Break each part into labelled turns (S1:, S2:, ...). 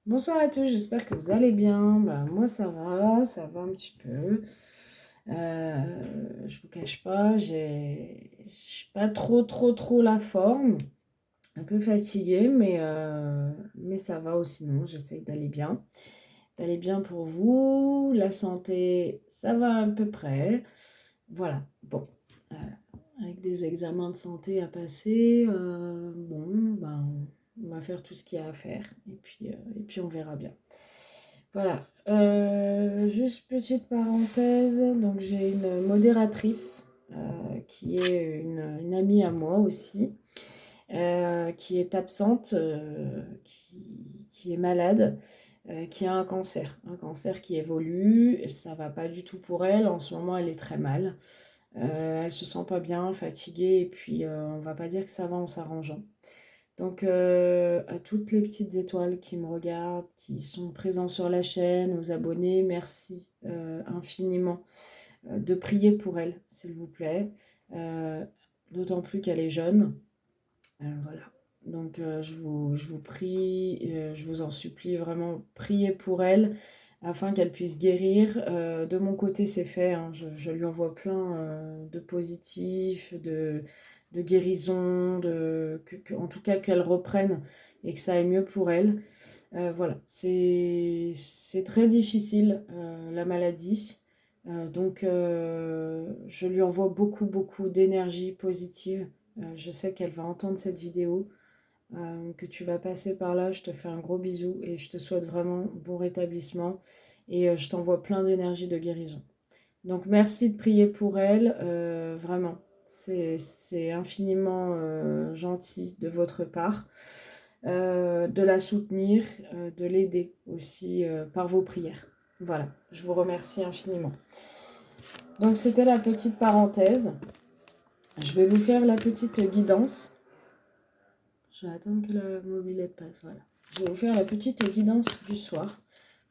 S1: Bonsoir à tous, j'espère que vous allez bien. Moi ça va un petit peu. Je vous cache pas, j'ai pas trop la forme. Un peu fatiguée, mais ça va aussi, sinon, j'essaye d'aller bien. D'aller bien pour vous. La santé, ça va à peu près. Voilà, bon. euh, avec des examens de santé à passer, on va faire tout ce qu'il y a à faire et puis on verra bien. Voilà. Juste petite parenthèse, donc j'ai une modératrice qui est une amie à moi aussi, qui est absente, qui est malade, qui a un cancer qui évolue, et ça va pas du tout pour elle. En ce moment, elle est très mal. Elle se sent pas bien, fatiguée, et puis on va pas dire que ça va en s'arrangeant. Donc à toutes les petites étoiles qui me regardent, qui sont présents sur la chaîne, aux abonnés, merci infiniment de prier pour elle, s'il vous plaît. Euh, D'autant plus qu'elle est jeune. Voilà. Donc je vous prie, je vous en supplie vraiment, priez pour elle afin qu'elle puisse guérir. De mon côté, c'est fait, hein. Je lui envoie plein de positifs, de guérison, en tout cas qu'elle reprenne et que ça aille mieux pour elle. Voilà, c'est très difficile la maladie. Je lui envoie beaucoup d'énergie positive. Je sais qu'elle va entendre cette vidéo, que tu vas passer par là. Je te fais un gros bisou et je te souhaite vraiment bon rétablissement. Et je t'envoie plein d'énergie de guérison. Donc merci de prier pour elle, vraiment. C'est infiniment gentil de votre part, de la soutenir, de l'aider aussi par vos prières. Voilà, je vous remercie infiniment. Donc c'était la petite parenthèse. Je vais vous faire la petite guidance. Je vais attendre que la mobilette passe, voilà. Je vais vous faire la petite guidance du soir.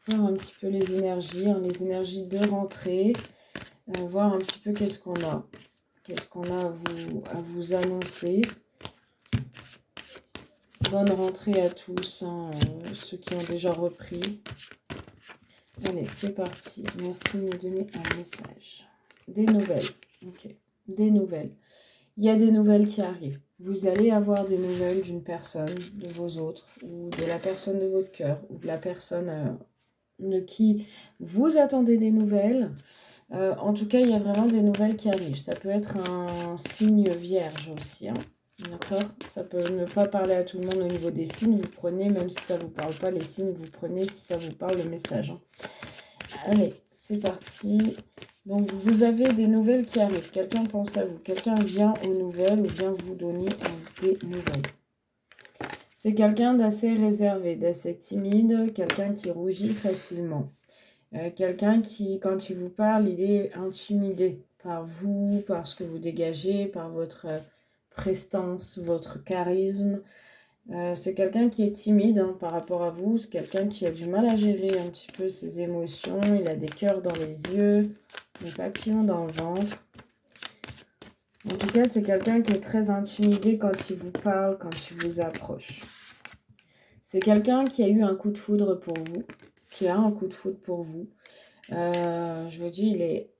S1: Voir un petit peu les énergies, hein, les énergies de rentrée. Voir un petit peu qu'est-ce qu'on a. Qu'est-ce qu'on a à vous annoncer. Bonne rentrée à tous, hein, ceux qui ont déjà repris. Allez, c'est parti. Merci de me donner un message. Des nouvelles. Ok, des nouvelles. Il y a des nouvelles qui arrivent. Vous allez avoir des nouvelles d'une personne, de vos autres, ou de la personne de votre cœur, ou de la personne de qui vous attendez des nouvelles. En tout cas, il y a vraiment des nouvelles qui arrivent. Ça peut être un signe vierge aussi, hein. D'accord? Ça peut ne pas parler à tout le monde au niveau des signes. Vous prenez, même si ça ne vous parle pas, les signes, vous prenez si ça vous parle le message, hein. Allez, c'est parti. Donc, vous avez des nouvelles qui arrivent. Quelqu'un pense à vous. Quelqu'un vient aux nouvelles ou vient vous donner des nouvelles. C'est quelqu'un d'assez réservé, d'assez timide, quelqu'un qui rougit facilement. Quelqu'un qui, quand il vous parle, il est intimidé par vous, par ce que vous dégagez, par votre prestance, votre charisme. C'est quelqu'un qui est timide, hein, par rapport à vous. C'est quelqu'un qui a du mal à gérer un petit peu ses émotions. Il a des cœurs dans les yeux, des papillons dans le ventre. En tout cas, c'est quelqu'un qui est très intimidé quand il vous parle, quand il vous approche. C'est quelqu'un qui a eu un coup de foudre pour vous, qui a un coup de foudre pour vous. Je vous dis, il est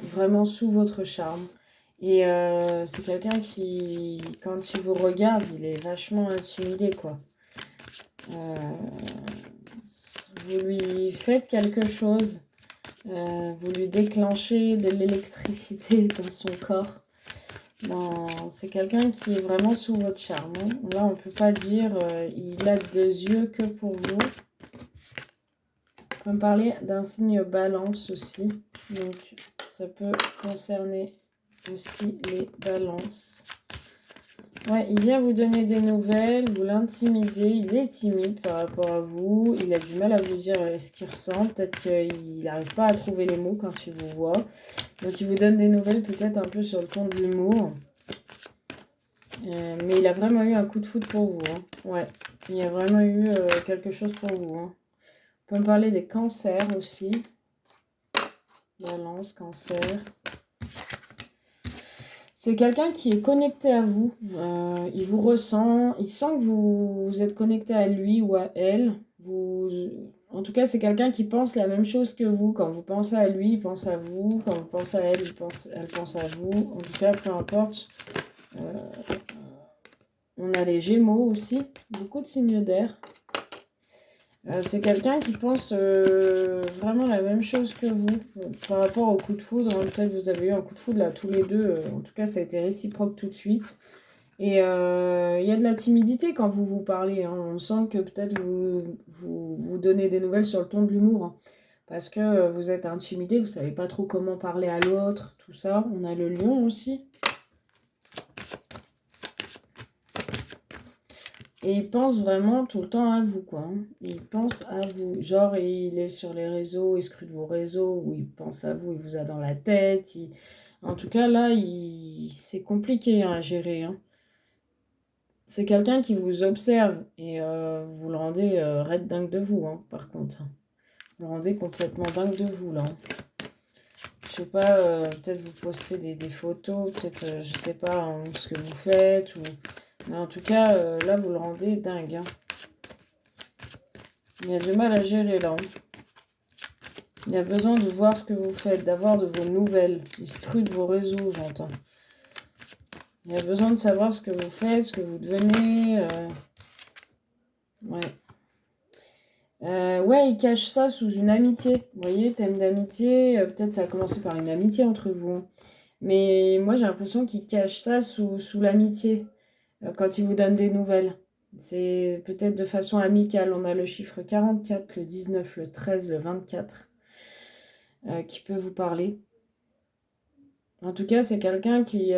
S1: vraiment sous votre charme. Et c'est quelqu'un qui, quand il vous regarde, il est vachement intimidé, quoi. Vous lui faites quelque chose, vous lui déclenchez de l'électricité dans son corps. C'est quelqu'un qui est vraiment sous votre charme, hein. Là, on ne peut pas dire il a deux yeux que pour vous. On peut me parler d'un signe balance aussi. Donc, ça peut concerner aussi les balances. Ouais, il vient vous donner des nouvelles, vous l'intimider. Il est timide par rapport à vous. Il a du mal à vous dire ce qu'il ressent. Peut-être qu'il n'arrive pas à trouver les mots quand il vous voit. Donc, il vous donne des nouvelles peut-être un peu sur le ton de l'humour. Mais il a vraiment eu un coup de foudre pour vous, hein. Ouais, il a vraiment eu quelque chose pour vous, hein. On peut me parler des cancers aussi. Balance, cancer. C'est quelqu'un qui est connecté à vous. Il vous ressent. Il sent que vous êtes connecté à lui ou à elle. En tout cas, c'est quelqu'un qui pense la même chose que vous. Quand vous pensez à lui, il pense à vous. Quand vous pensez à elle, elle pense à vous. En tout cas, peu importe. On a les Gémeaux aussi. Beaucoup de signes d'air. C'est quelqu'un qui pense vraiment la même chose que vous par rapport au coup de foudre. Hein. Peut-être que vous avez eu un coup de foudre là tous les deux. En tout cas, ça a été réciproque tout de suite. Et il y a de la timidité quand vous parlez. Hein. On sent que peut-être vous donnez des nouvelles sur le ton de l'humour. Hein. Parce que vous êtes intimidé, vous ne savez pas trop comment parler à l'autre, tout ça. On a le lion aussi. Et il pense vraiment tout le temps à vous, quoi. Hein. Il pense à vous. Genre, il est sur les réseaux, il scrute vos réseaux, ou il pense à vous, il vous a dans la tête. En tout cas, là, c'est compliqué à gérer. Hein. C'est quelqu'un qui vous observe et vous le rendez raide dingue de vous, hein, par contre. Vous le rendez complètement dingue de vous, là. Je sais pas, peut-être vous postez des photos, peut-être, je sais pas hein, ce que vous faites, ou... mais en tout cas, là, vous le rendez dingue. Hein. Il a du mal à gérer, là. Hein. Il a besoin de voir ce que vous faites, d'avoir de vos nouvelles. Il scrute vos réseaux, j'entends. Il a besoin de savoir ce que vous faites, ce que vous devenez. Ouais. Ouais, il cache ça sous une amitié. Vous voyez, thème d'amitié, peut-être ça a commencé par une amitié entre vous. Hein. Mais moi, j'ai l'impression qu'il cache ça sous l'amitié, quand il vous donne des nouvelles. C'est peut-être de façon amicale. On a le chiffre 44, le 19, le 13, le 24, qui peut vous parler. En tout cas, c'est quelqu'un qui...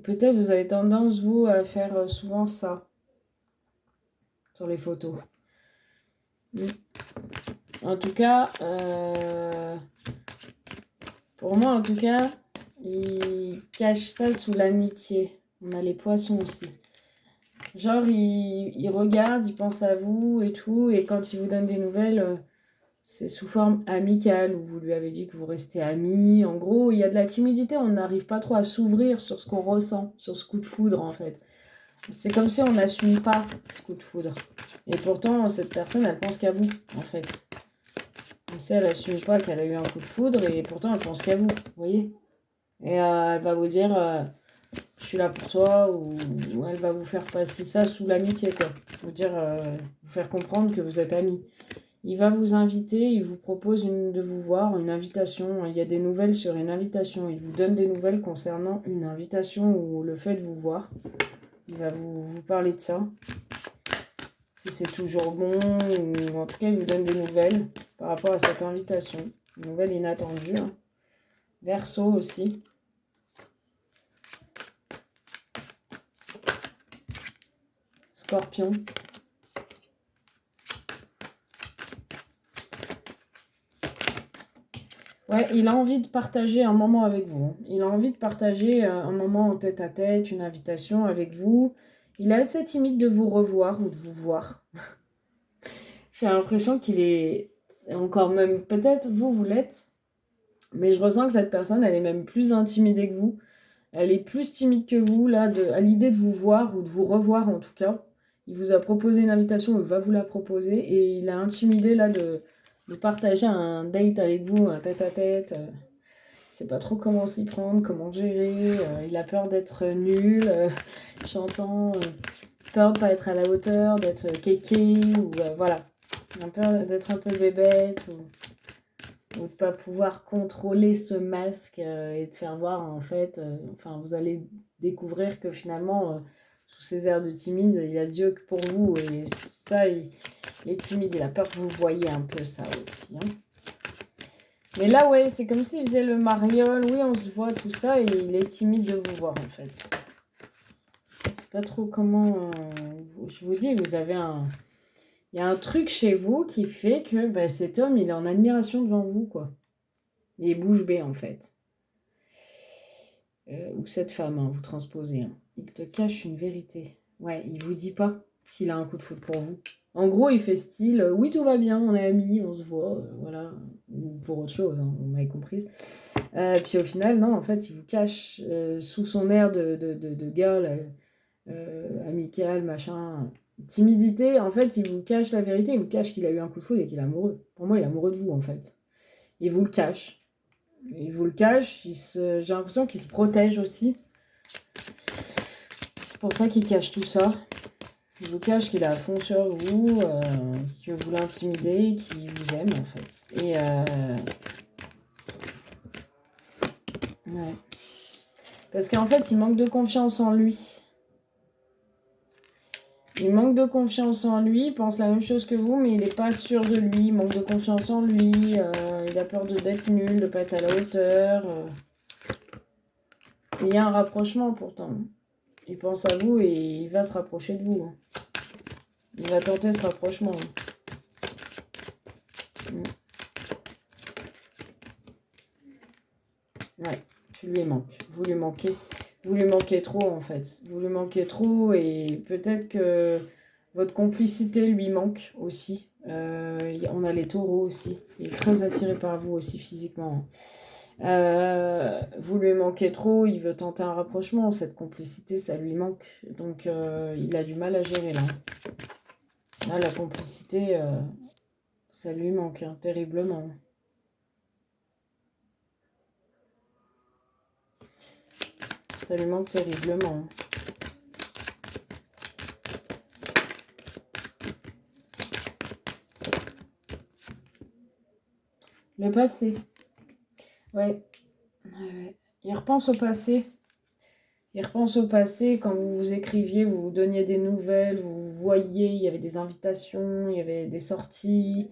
S1: peut-être vous avez tendance, vous, à faire souvent ça sur les photos. En tout cas, pour moi, en tout cas, il cache ça sous l'amitié. On a les poissons aussi. Genre, il regarde, il pense à vous et tout, et quand il vous donne des nouvelles, c'est sous forme amicale, où vous lui avez dit que vous restez amis. En gros, il y a de la timidité, on n'arrive pas trop à s'ouvrir sur ce qu'on ressent, sur ce coup de foudre, en fait. C'est comme si on n'assume pas ce coup de foudre. Et pourtant, cette personne, elle pense qu'à vous, en fait. Comme si elle n'assume pas qu'elle a eu un coup de foudre, et pourtant, elle pense qu'à vous, vous voyez. Et elle va vous dire, je suis là pour toi, ou elle va vous faire passer ça sous l'amitié, quoi. Vous dire, vous faire comprendre que vous êtes amis. Il va vous inviter, il vous propose de vous voir, une invitation. Il y a des nouvelles sur une invitation. Il vous donne des nouvelles concernant une invitation ou le fait de vous voir. Il va vous parler de ça. Si c'est toujours bon, ou en tout cas, il vous donne des nouvelles par rapport à cette invitation. Une nouvelle inattendue. Hein. Verseau aussi. Scorpion. Ouais, il a envie de partager un moment avec vous. Il a envie de partager un moment en tête à tête, une invitation avec vous. Il est assez timide de vous revoir ou de vous voir. J'ai l'impression qu'il est encore même, peut-être vous l'êtes, mais je ressens que cette personne, elle est même plus intimidée que vous. Elle est plus timide que vous, là, à l'idée de vous voir ou de vous revoir en tout cas. Il vous a proposé une invitation, il va vous la proposer, et il a intimidé là de partager un date avec vous, un tête-à-tête. Il ne sait pas trop comment s'y prendre, comment gérer. Il a peur d'être nul, j'entends. Peur de ne pas être à la hauteur, d'être kéké, ou voilà. Il a peur d'être un peu bébête, ou de ne pas pouvoir contrôler ce masque et de faire voir en fait, enfin vous allez découvrir que finalement sous ces airs de timide il a Dieu que pour vous, et ça il est timide, il a peur que vous voyez un peu ça aussi. Hein. Mais là ouais, c'est comme s'il faisait le mariole, oui on se voit tout ça, et il est timide de vous voir en fait. C'est pas trop comment, je vous dis, vous avez il y a un truc chez vous qui fait que cet homme il est en admiration devant vous quoi. Il est bouche bée, en fait. Ou cette femme, hein, vous transposez. Hein. Il te cache une vérité. Ouais, il vous dit pas s'il a un coup de foudre pour vous. En gros, il fait style, oui, tout va bien, on est amis, on se voit, voilà. Ou pour autre chose, hein, vous m'avez comprise. Puis au final, non, en fait, il vous cache sous son air de gars, là, amical, machin. Timidité, en fait, il vous cache la vérité, il vous cache qu'il a eu un coup de foudre et qu'il est amoureux. Pour moi, il est amoureux de vous, en fait. Il vous le cache. Il vous le cache, j'ai l'impression qu'il se protège aussi. C'est pour ça qu'il cache tout ça. Il vous cache qu'il est à fond sur vous, que vous l'intimidez, qu'il vous aime, en fait. Et ouais. Parce qu'en fait, il manque de confiance en lui. Il manque de confiance en lui, il pense la même chose que vous, mais il n'est pas sûr de lui, il manque de confiance en lui, il a peur d'être nul, de ne pas être à la hauteur. Il y a un rapprochement pourtant. Il pense à vous et il va se rapprocher de vous. Il va tenter ce rapprochement. Ouais, tu lui manques. Vous lui manquez. Vous lui manquez trop en fait. Vous lui manquez trop et peut-être que votre complicité lui manque aussi. On a les taureaux aussi. Il est très attiré par vous aussi physiquement. Vous lui manquez trop, il veut tenter un rapprochement. Cette complicité, ça lui manque. Donc il a du mal à gérer là. Là, la complicité, ça lui manque terriblement. Ça lui manque terriblement. Le passé. Ouais. Il repense au passé. Il repense au passé, quand vous vous écriviez, vous vous donniez des nouvelles, vous voyiez, il y avait des invitations, il y avait des sorties.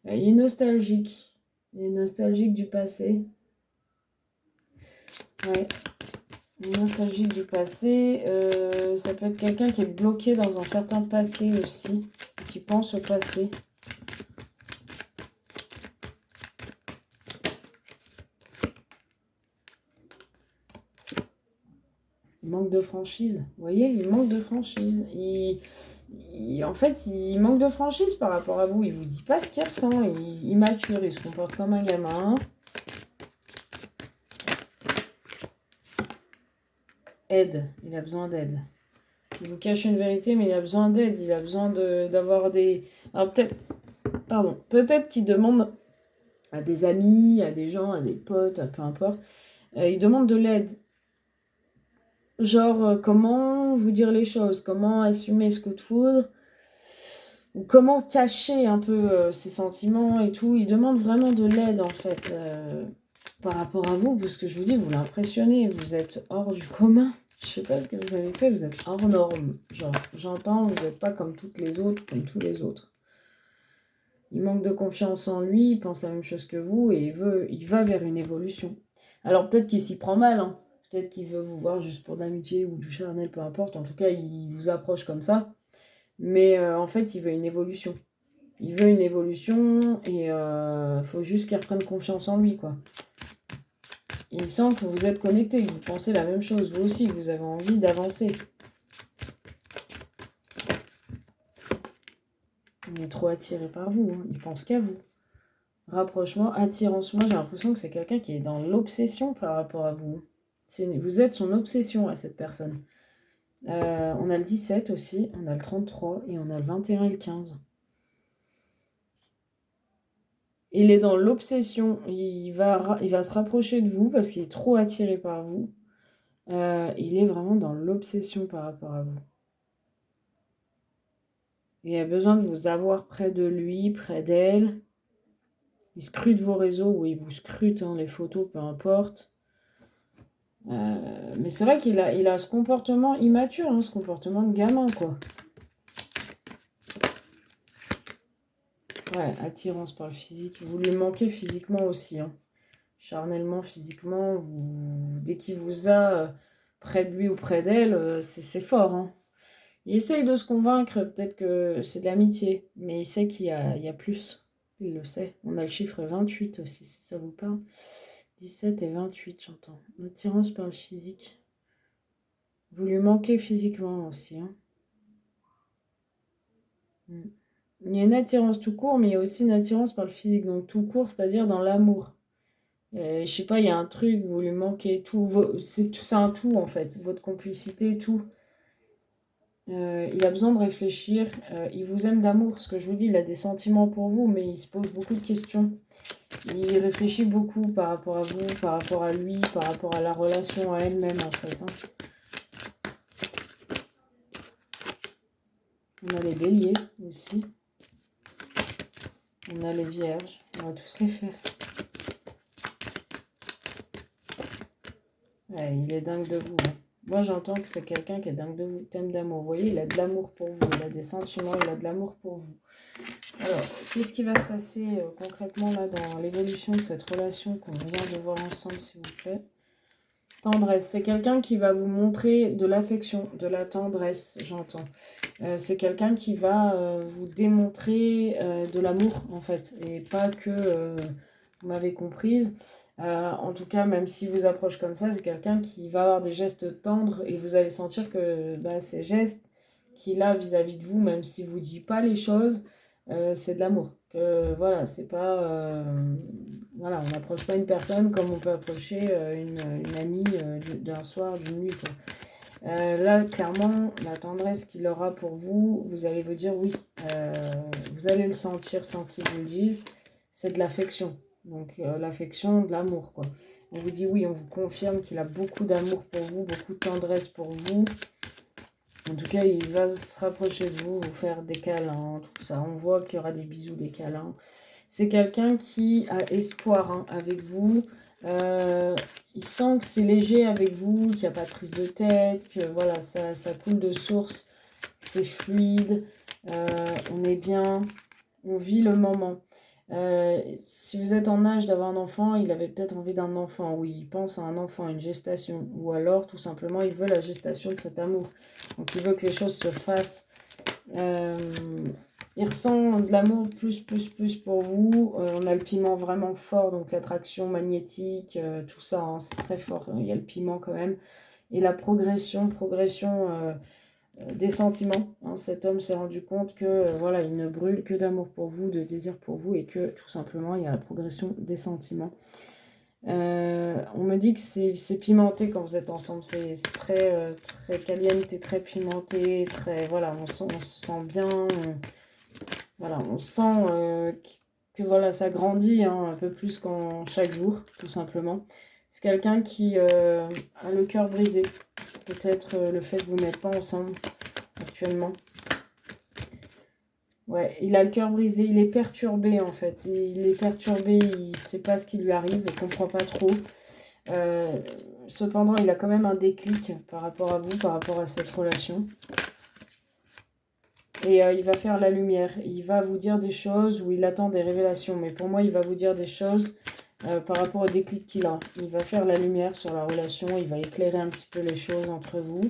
S1: Il est nostalgique. Il est nostalgique du passé. Ouais. Il est nostalgique du passé. Ça peut être quelqu'un qui est bloqué dans un certain passé aussi, qui pense au passé. Il manque de franchise. Vous voyez, il manque de franchise. En fait, il manque de franchise par rapport à vous. Il vous dit pas ce qu'il ressent. Il mature, il se comporte comme un gamin. Aide. Il a besoin d'aide. Il vous cache une vérité, mais il a besoin d'aide. Il a besoin d'avoir des... Alors peut-être qu'il demande à des amis, à des gens, à des potes, à peu importe. Il demande de l'aide. Genre, comment vous dire les choses, comment assumer ce coup de foudre, ou comment cacher un peu ses sentiments et tout. Il demande vraiment de l'aide, en fait, par rapport à vous, parce que je vous dis, vous l'impressionnez, vous êtes hors du commun. Je sais pas ce que vous avez fait, vous êtes hors norme. Genre, j'entends, vous n'êtes pas comme toutes les autres, comme tous les autres. Il manque de confiance en lui, il pense la même chose que vous, et il va vers une évolution. Alors peut-être qu'il s'y prend mal, hein. Peut-être qu'il veut vous voir juste pour d'amitié ou du charnel, peu importe. En tout cas, il vous approche comme ça. Mais en fait, il veut une évolution. Il veut une évolution et faut juste qu'il reprenne confiance en lui, quoi. Il sent que vous êtes connecté, que vous pensez la même chose, vous aussi, que vous avez envie d'avancer. Il est trop attiré par vous, hein. Il pense qu'à vous. Rapprochement, attirance. Moi, j'ai l'impression que c'est quelqu'un qui est dans l'obsession par rapport à vous. Vous êtes son obsession à cette personne. On a le 17 aussi, on a le 33 et on a le 21 et le 15. Il est dans l'obsession, il va se rapprocher de vous parce qu'il est trop attiré par vous. Il est vraiment dans l'obsession par rapport à vous. Il a besoin de vous avoir près de lui, près d'elle. Il scrute vos réseaux ou il vous scrute, hein, les photos, peu importe. Mais c'est vrai qu'il a ce comportement immature, hein, ce comportement de gamin, quoi. Ouais, attirance par le physique. Vous lui manquez physiquement aussi, hein. Charnellement, physiquement, dès qu'il vous a près de lui ou près d'elle, c'est fort, hein. Il essaye de se convaincre, peut-être que c'est de l'amitié, mais il sait qu'il y a plus. Il le sait. On a le chiffre 28 aussi, si ça vous parle. 17 et 28, j'entends. Attirance par le physique. Vous lui manquez physiquement aussi, hein. Il y a une attirance tout court, mais il y a aussi une attirance par le physique. Donc tout court, c'est-à-dire dans l'amour. Je sais pas, il y a un truc, vous lui manquez tout. C'est un tout en fait. Votre complicité, tout. il a besoin de réfléchir. Il vous aime d'amour, ce que je vous dis, il a des sentiments pour vous, mais il se pose beaucoup de questions. Il réfléchit beaucoup par rapport à vous, par rapport à lui, par rapport à la relation à elle-même, en fait. On a les béliers aussi. On a les vierges. On va tous les faire. Ouais, il est dingue de vous. Moi, j'entends que c'est quelqu'un qui est dingue de vous, thème d'amour. Vous voyez, il a de l'amour pour vous, il a des sentiments, il a de l'amour pour vous. Alors, qu'est-ce qui va se passer concrètement là dans l'évolution de cette relation qu'on vient de voir ensemble, s'il vous plaît? Tendresse, c'est quelqu'un qui va vous montrer de l'affection, de la tendresse, j'entends. C'est quelqu'un qui va vous démontrer de l'amour, en fait, et pas que vous m'avez comprise. En tout cas, même si vous approche comme ça, c'est quelqu'un qui va avoir des gestes tendres et vous allez sentir que ces gestes qu'il a vis-à-vis de vous, même s'il ne vous dit pas les choses, c'est de l'amour. Que voilà, c'est pas. Voilà, on n'approche pas une personne comme on peut approcher une amie d'un soir, d'une nuit, quoi. Là, clairement, la tendresse qu'il aura pour vous, vous allez vous dire oui. Vous allez le sentir sans qu'il vous le dise. C'est de l'affection. Donc, l'affection, de l'amour, quoi. On vous dit oui, on vous confirme qu'il a beaucoup d'amour pour vous, beaucoup de tendresse pour vous. En tout cas, il va se rapprocher de vous, vous faire des câlins, tout ça. On voit qu'il y aura des bisous, des câlins. C'est quelqu'un qui a espoir avec vous. Il sent que c'est léger avec vous, qu'il n'y a pas de prise de tête, que voilà, ça coule de source, que c'est fluide, on est bien, on vit le moment. Si vous êtes en âge d'avoir un enfant, il avait peut-être envie d'un enfant, oui, il pense à un enfant, une gestation, ou alors tout simplement il veut la gestation de cet amour. Donc il veut que les choses se fassent. Il ressent de l'amour plus pour vous. On a le piment vraiment fort, donc l'attraction magnétique, tout ça, hein, c'est très fort. Il y a le piment quand même. Et la progression des sentiments. Hein. Cet homme s'est rendu compte que voilà, il ne brûle que d'amour pour vous, de désir pour vous, et que tout simplement, il y a la progression des sentiments. On me dit que c'est pimenté quand vous êtes ensemble, c'est très, très caliente et très pimenté, très, voilà, on se sent bien, voilà, on sent que voilà, ça grandit hein, un peu plus qu'en chaque jour, tout simplement. C'est quelqu'un qui a le cœur brisé, peut-être le fait que vous n'êtes pas ensemble actuellement. Ouais, il a le cœur brisé, il est perturbé en fait. Il est perturbé, il ne sait pas ce qui lui arrive, il ne comprend pas trop. Cependant, il a quand même un déclic par rapport à vous, par rapport à cette relation. Et il va faire la lumière. Il va vous dire des choses où il attend des révélations. Mais pour moi, il va vous dire des choses par rapport au déclic qu'il a. Il va faire la lumière sur la relation, il va éclairer un petit peu les choses entre vous.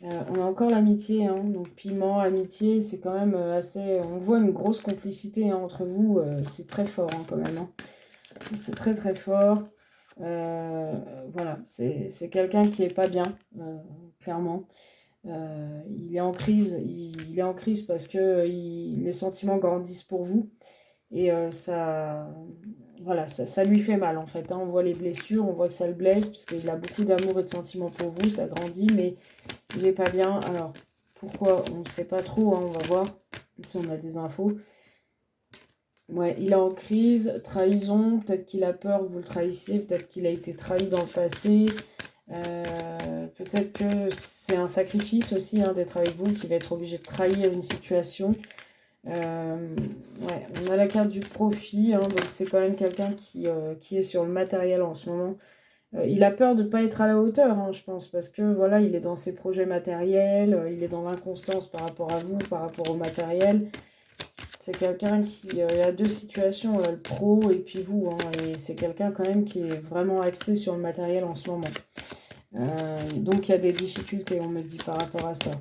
S1: On a encore l'amitié, hein, donc piment, amitié, c'est quand même assez... On voit une grosse complicité hein, entre vous, c'est très fort hein, quand même. Hein. C'est très très fort. Voilà, c'est quelqu'un qui est pas bien, clairement. Il est en crise, il est en crise parce que les sentiments grandissent pour vous. Et ça, voilà, ça lui fait mal en fait. Hein. On voit les blessures, on voit que ça le blesse, puisqu'il a beaucoup d'amour et de sentiments pour vous, ça grandit, mais il n'est pas bien. Alors, pourquoi? On ne sait pas trop, hein, on va voir si on a des infos. Ouais, il est en crise, trahison, peut-être qu'il a peur que vous le trahissiez, peut-être qu'il a été trahi dans le passé, peut-être que c'est un sacrifice aussi hein, d'être avec vous, qui va être obligé de trahir une situation. Ouais, on a la carte du profit, hein, donc c'est quand même quelqu'un qui est sur le matériel en ce moment. Il a peur de ne pas être à la hauteur, hein, je pense, parce que voilà, il est dans ses projets matériels, il est dans l'inconstance par rapport à vous, par rapport au matériel. C'est quelqu'un qui a deux situations, le pro et puis vous, hein, et c'est quelqu'un quand même qui est vraiment axé sur le matériel en ce moment. Donc il y a des difficultés, on me dit, par rapport à ça.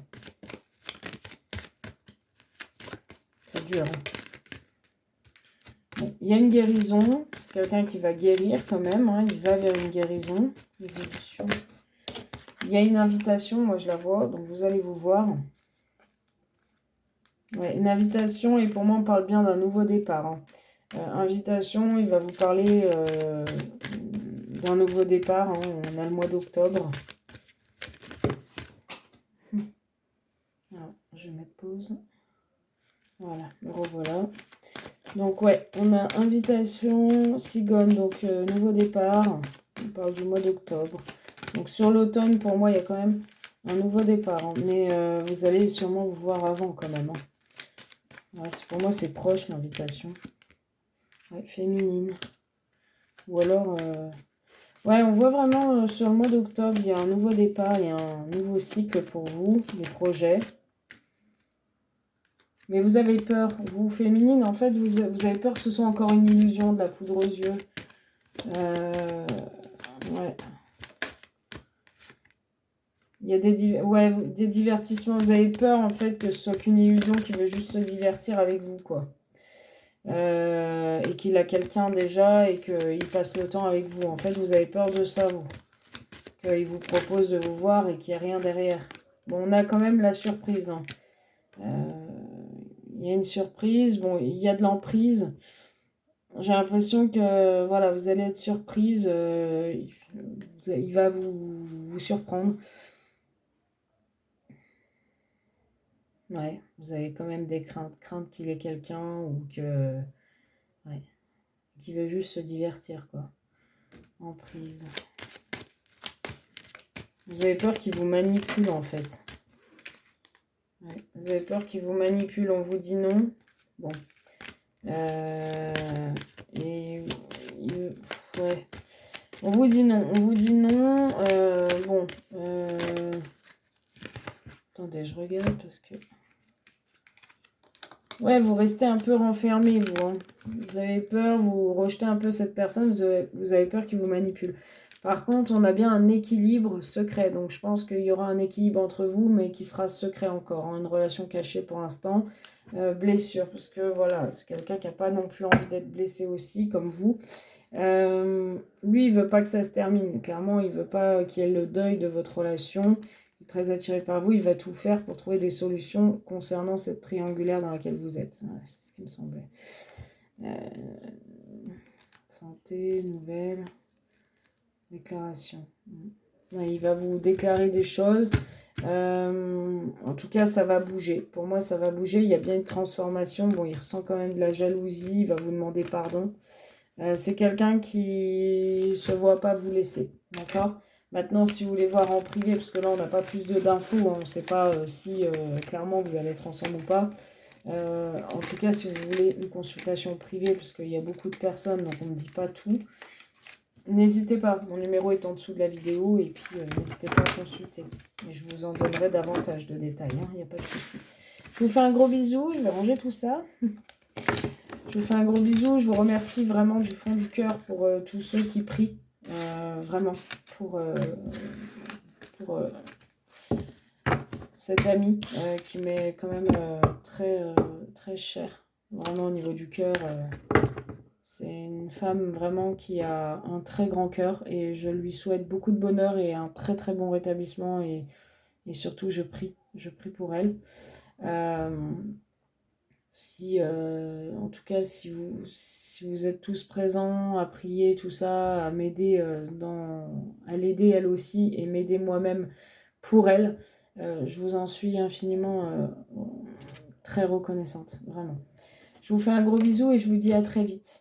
S1: C'est dur. Hein. Il y a une guérison, c'est quelqu'un qui va guérir quand même, hein, il va vers une guérison, évolution. Il y a une invitation, moi je la vois, donc vous allez vous voir. Ouais, une invitation, et pour moi on parle bien d'un nouveau départ. Hein. Invitation, il va vous parler d'un nouveau départ, hein, on a le mois d'octobre. je vais mettre pause. Voilà, le revoilà. Donc ouais, on a invitation, cigogne, donc nouveau départ. On parle du mois d'octobre. Donc sur l'automne, pour moi, il y a quand même un nouveau départ. Hein. Mais vous allez sûrement vous voir avant quand même. Hein. Ouais, pour moi, c'est proche l'invitation. Ouais, féminine. Ou alors... Ouais, on voit vraiment sur le mois d'octobre, il y a un nouveau départ, il y a un nouveau cycle pour vous, des projets. Mais vous avez peur, vous féminine, en fait, vous avez peur que ce soit encore une illusion, de la poudre aux yeux. Ouais. Il y a des divertissements. Vous avez peur, en fait, que ce soit qu'une illusion qui veut juste se divertir avec vous, quoi. Et qu'il a quelqu'un déjà et qu'il passe le temps avec vous. En fait, vous avez peur de ça, vous. Qu'il vous propose de vous voir et qu'il n'y ait rien derrière. Bon, on a quand même la surprise. Hein. Il y a une surprise. Bon, il y a de l'emprise. J'ai l'impression que, voilà, vous allez être surprise. Il va vous surprendre. Ouais, vous avez quand même des craintes qu'il ait quelqu'un ou que... Ouais, qu'il veut juste se divertir, quoi. Emprise. Vous avez peur qu'il vous manipule, en fait. Ouais, vous avez peur qu'il vous manipule, on vous dit non. Bon. Et... ouais. On vous dit non. On vous dit non. Bon. Attendez, je regarde parce que... Ouais, vous restez un peu renfermé, vous. Hein. Vous avez peur, vous rejetez un peu cette personne, vous avez peur qu'il vous manipule. Par contre, on a bien un équilibre secret. Donc, je pense qu'il y aura un équilibre entre vous, mais qui sera secret encore. Hein, une relation cachée pour l'instant. Blessure, parce que voilà, c'est quelqu'un qui n'a pas non plus envie d'être blessé aussi, comme vous. Lui, il veut pas que ça se termine. Clairement, il veut pas qu'il y ait le deuil de votre relation. Il est très attiré par vous. Il va tout faire pour trouver des solutions concernant cette triangulaire dans laquelle vous êtes. Ouais, c'est ce qui me semblait. Santé, nouvelles, déclaration. Ouais, il va vous déclarer des choses. En tout cas, ça va bouger. Pour moi, ça va bouger. Il y a bien une transformation. Bon, il ressent quand même de la jalousie. Il va vous demander pardon. C'est quelqu'un qui ne se voit pas vous laisser. D'accord ? Maintenant, si vous voulez voir en privé, parce que là, on n'a pas plus d'infos. Hein, on ne sait pas si clairement vous allez être ensemble ou pas. En tout cas, si vous voulez une consultation privée, parce qu'il y a beaucoup de personnes, donc on ne dit pas tout. N'hésitez pas, mon numéro est en dessous de la vidéo et puis n'hésitez pas à consulter. Et je vous en donnerai davantage de détails, il n'y a pas de souci. Je vous fais un gros bisou, je vais ranger tout ça. Je vous fais un gros bisou, je vous remercie vraiment du fond du cœur pour tous ceux qui prient, vraiment, pour cet ami qui m'est quand même très cher, vraiment au niveau du cœur. C'est une femme vraiment qui a un très grand cœur et je lui souhaite beaucoup de bonheur et un très très bon rétablissement et surtout je prie pour elle. En tout cas, si vous êtes tous présents à prier, tout ça, à m'aider à l'aider elle aussi et m'aider moi-même pour elle, je vous en suis infiniment très reconnaissante, vraiment. Je vous fais un gros bisou et je vous dis à très vite.